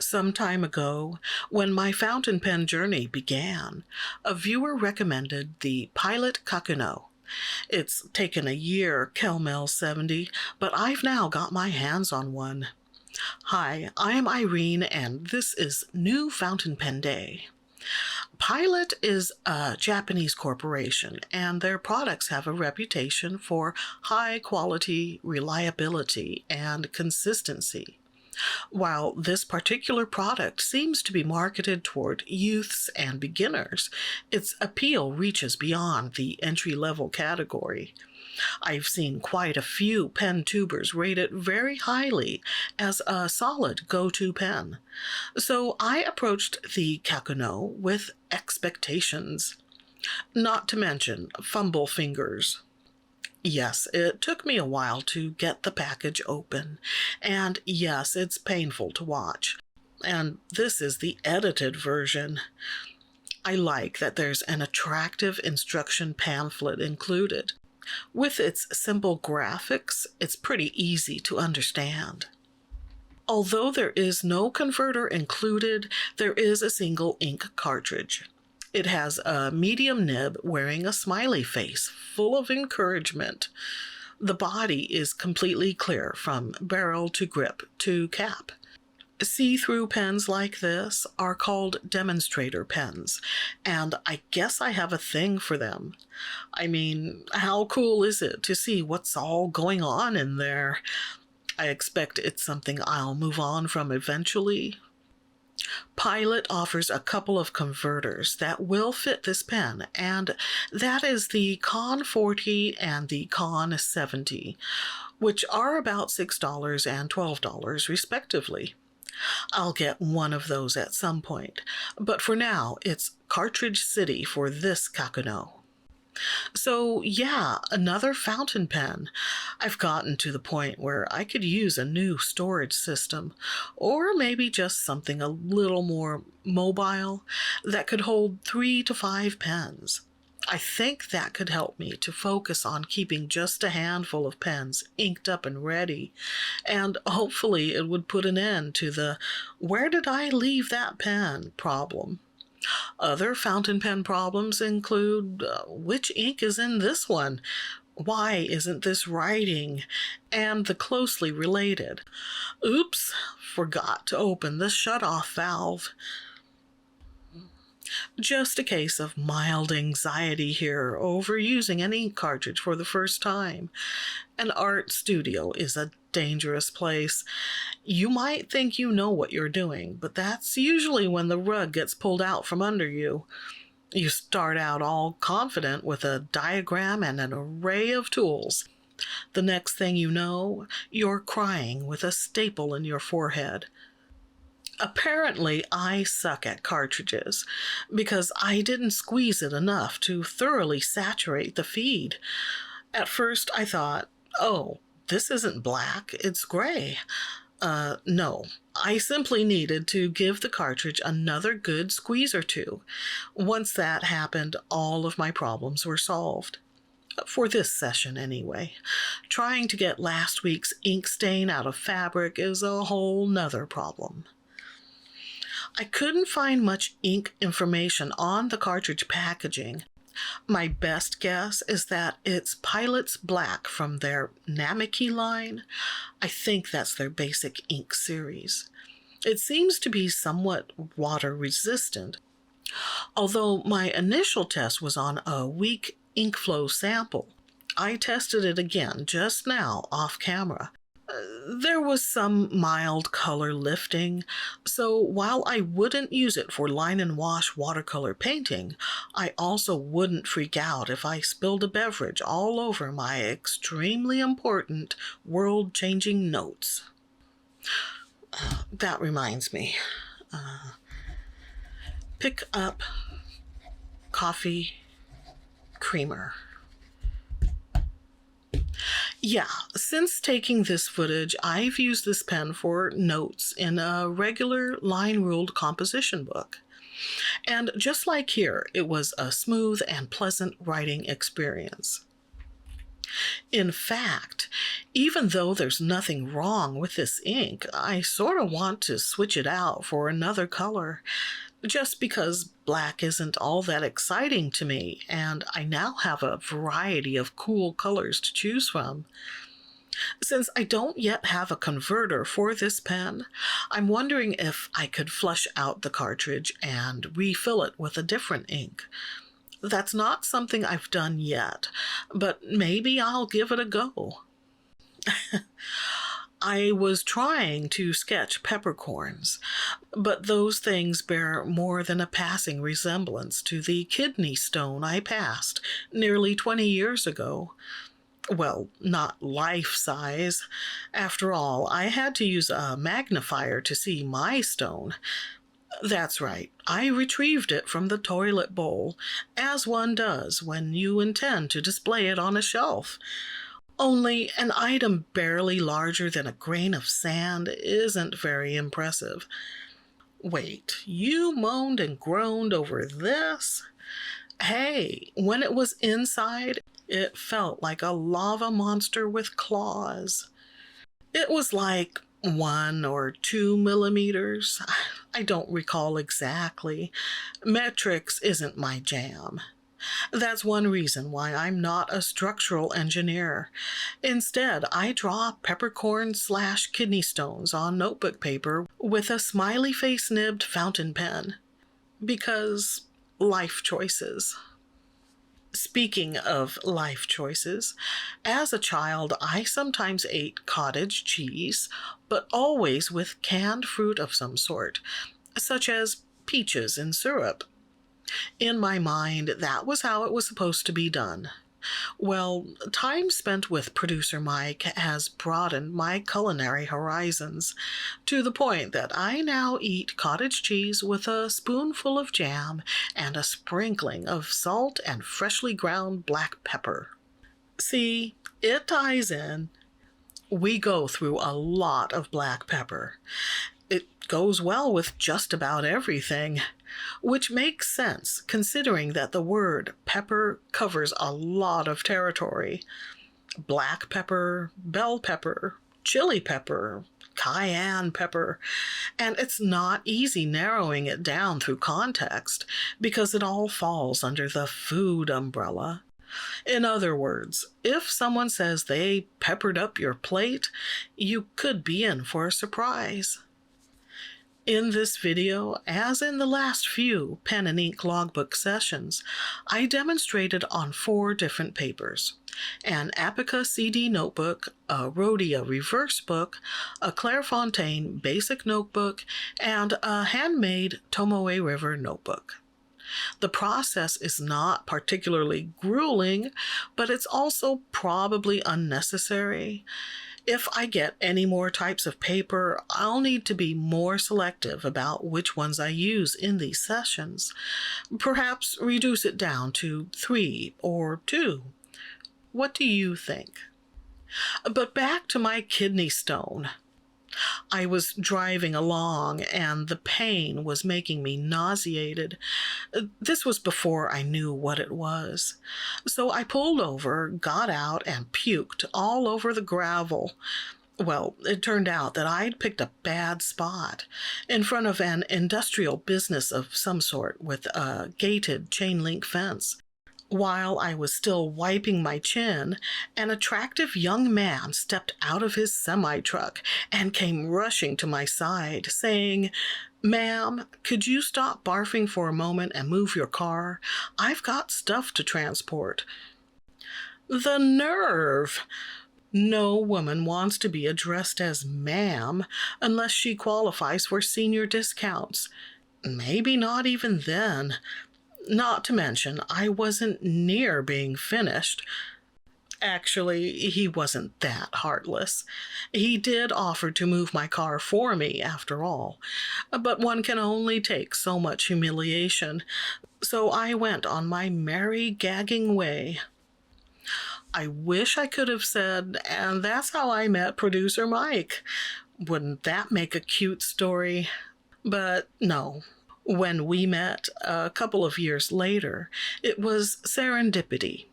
Some time ago, when my fountain pen journey began, a viewer recommended the Pilot Kakuno. It's taken a year, Kelmel 70, but I've now got my hands on one. Hi, I am Irene, and this is New Fountain Pen Day. Pilot is a Japanese corporation, and their products have a reputation for high quality, reliability, and consistency. While this particular product seems to be marketed toward youths and beginners, its appeal reaches beyond the entry-level category. I've seen quite a few pen tubers rate it very highly as a solid go-to pen. So I approached the Kakuno with expectations, not to mention fumble fingers. Yes, it took me a while to get the package open, and yes, it's painful to watch. And this is the edited version. I like that there's an attractive instruction pamphlet included. With its simple graphics, it's pretty easy to understand. Although there is no converter included, there is a single ink cartridge. It has a medium nib wearing a smiley face, full of encouragement. The body is completely clear from barrel to grip to cap. See-through pens like this are called demonstrator pens, and I guess I have a thing for them. I mean, how cool is it to see what's all going on in there? I expect it's something I'll move on from eventually. Pilot offers a couple of converters that will fit this pen, and that is the Con 40 and the Con 70, which are about $6 and $12 respectively. I'll get one of those at some point, but for now it's Cartridge City for this Kakuno. So yeah, another fountain pen. I've gotten to the point where I could use a new storage system, or maybe just something a little more mobile that could hold 3 to 5 pens. I think that could help me to focus on keeping just a handful of pens inked up and ready, and hopefully it would put an end to the "where did I leave that pen" problem. Other fountain pen problems include which ink is in this one, why isn't this writing, and the closely related "oops, forgot to open the shutoff valve." Just a case of mild anxiety here over using an ink cartridge for the first time. An art studio is a dangerous place. You might think you know what you're doing, but that's usually when the rug gets pulled out from under you. You start out all confident with a diagram and an array of tools. The next thing you know, you're crying with a staple in your forehead. Apparently, I suck at cartridges because I didn't squeeze it enough to thoroughly saturate the feed. At first, I thought, oh, this isn't black, it's gray. No, I simply needed to give the cartridge another good squeeze or two. Once that happened, all of my problems were solved. For this session, anyway. Trying to get last week's ink stain out of fabric is a whole nother problem. I couldn't find much ink information on the cartridge packaging. My best guess is that it's Pilot's Black from their Namiki line. I think that's their basic ink series. It seems to be somewhat water resistant, although my initial test was on a weak ink flow sample. I tested it again just now off camera. There was some mild color lifting, so while I wouldn't use it for line and wash watercolor painting, I also wouldn't freak out if I spilled a beverage all over my extremely important world-changing notes. That reminds me. Pick up coffee creamer. Yeah, since taking this footage, I've used this pen for notes in a regular line-ruled composition book. And just like here, it was a smooth and pleasant writing experience. In fact, even though there's nothing wrong with this ink, I sort of want to switch it out for another color, just because black isn't all that exciting to me, and I now have a variety of cool colors to choose from. Since I don't yet have a converter for this pen, I'm wondering if I could flush out the cartridge and refill it with a different ink. That's not something I've done yet, but maybe I'll give it a go. I was trying to sketch peppercorns, but those things bear more than a passing resemblance to the kidney stone I passed nearly 20 years ago. Well, not life-size. After all, I had to use a magnifier to see my stone. That's right, I retrieved it from the toilet bowl, as one does when you intend to display it on a shelf. Only an item barely larger than a grain of sand isn't very impressive. Wait, you moaned and groaned over this? Hey, when it was inside, it felt like a lava monster with claws. It was like 1 or 2 millimeters. I don't recall exactly. Metrics isn't my jam. That's one reason why I'm not a structural engineer. Instead, I draw peppercorn/kidney stones on notebook paper with a smiley face nibbed fountain pen. Because life choices. Speaking of life choices, as a child I sometimes ate cottage cheese, but always with canned fruit of some sort, such as peaches in syrup. In my mind, that was how it was supposed to be done. Well, time spent with producer Mike has broadened my culinary horizons to the point that I now eat cottage cheese with a spoonful of jam and a sprinkling of salt and freshly ground black pepper. See, it ties in. We go through a lot of black pepper. It goes well with just about everything, which makes sense considering that the word pepper covers a lot of territory. Black pepper, bell pepper, chili pepper, cayenne pepper, and it's not easy narrowing it down through context because it all falls under the food umbrella. In other words, if someone says they peppered up your plate, you could be in for a surprise. In this video, as in the last few pen and ink logbook sessions, I demonstrated on 4 different papers: an Apica CD notebook, a Rhodia reverse book, a Clairefontaine basic notebook, and a handmade Tomoe River notebook. The process is not particularly grueling, but it's also probably unnecessary. If I get any more types of paper, I'll need to be more selective about which ones I use in these sessions. Perhaps reduce it down to 3 or 2. What do you think? But back to my kidney stone. I was driving along and the pain was making me nauseated. This was before I knew what it was. So I pulled over, got out, and puked all over the gravel. Well, it turned out that I'd picked a bad spot in front of an industrial business of some sort with a gated chain-link fence. While I was still wiping my chin, an attractive young man stepped out of his semi-truck and came rushing to my side, saying, "Ma'am, could you stop barfing for a moment and move your car? I've got stuff to transport." The nerve! No woman wants to be addressed as ma'am unless she qualifies for senior discounts. Maybe not even then. Not to mention, I wasn't near being finished. Actually, he wasn't that heartless. He did offer to move my car for me, after all. But one can only take so much humiliation, so I went on my merry, gagging way. I wish I could have said, "And that's how I met producer Mike." Wouldn't that make a cute story? But no. When we met a couple of years later, it was serendipity.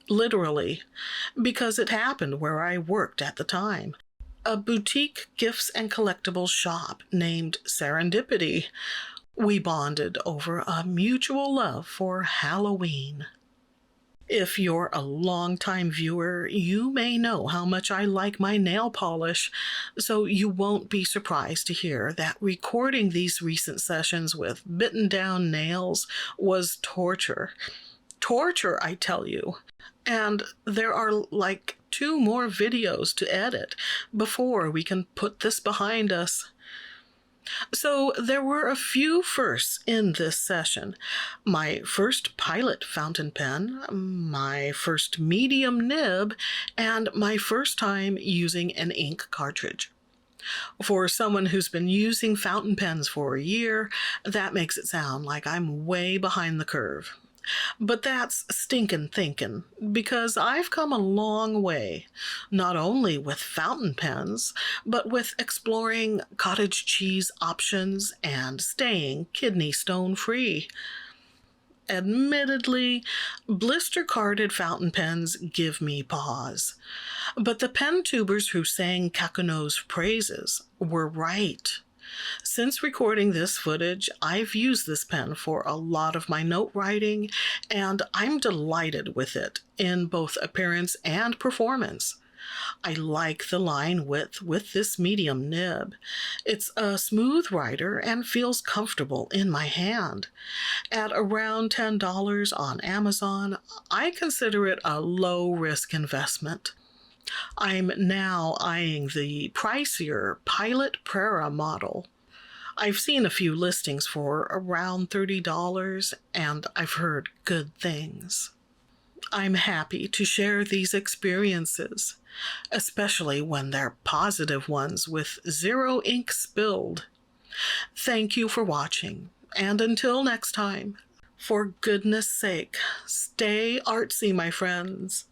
literally, because it happened where I worked at the time. A boutique gifts and collectibles shop named Serendipity. We bonded over a mutual love for Halloween. If you're a longtime viewer, you may know how much I like my nail polish, so you won't be surprised to hear that recording these recent sessions with bitten down nails was torture. Torture, I tell you. And there are like 2 more videos to edit before we can put this behind us. So there were a few firsts in this session. My first pilot fountain pen, my first medium nib, and my first time using an ink cartridge. For someone who's been using fountain pens for a year, that makes it sound like I'm way behind the curve. But that's stinkin' thinkin', because I've come a long way, not only with fountain pens, but with exploring cottage cheese options and staying kidney stone free. Admittedly, blister-carded fountain pens give me pause, but the pen tubers who sang Kakuno's praises were right. Since recording this footage, I've used this pen for a lot of my note writing, and I'm delighted with it in both appearance and performance. I like the line width with this medium nib. It's a smooth writer and feels comfortable in my hand. At around $10 on Amazon, I consider it a low-risk investment. I'm now eyeing the pricier Pilot Prera model. I've seen a few listings for around $30, and I've heard good things. I'm happy to share these experiences, especially when they're positive ones with 0 ink spilled. Thank you for watching, and until next time, for goodness sake, stay artsy, my friends.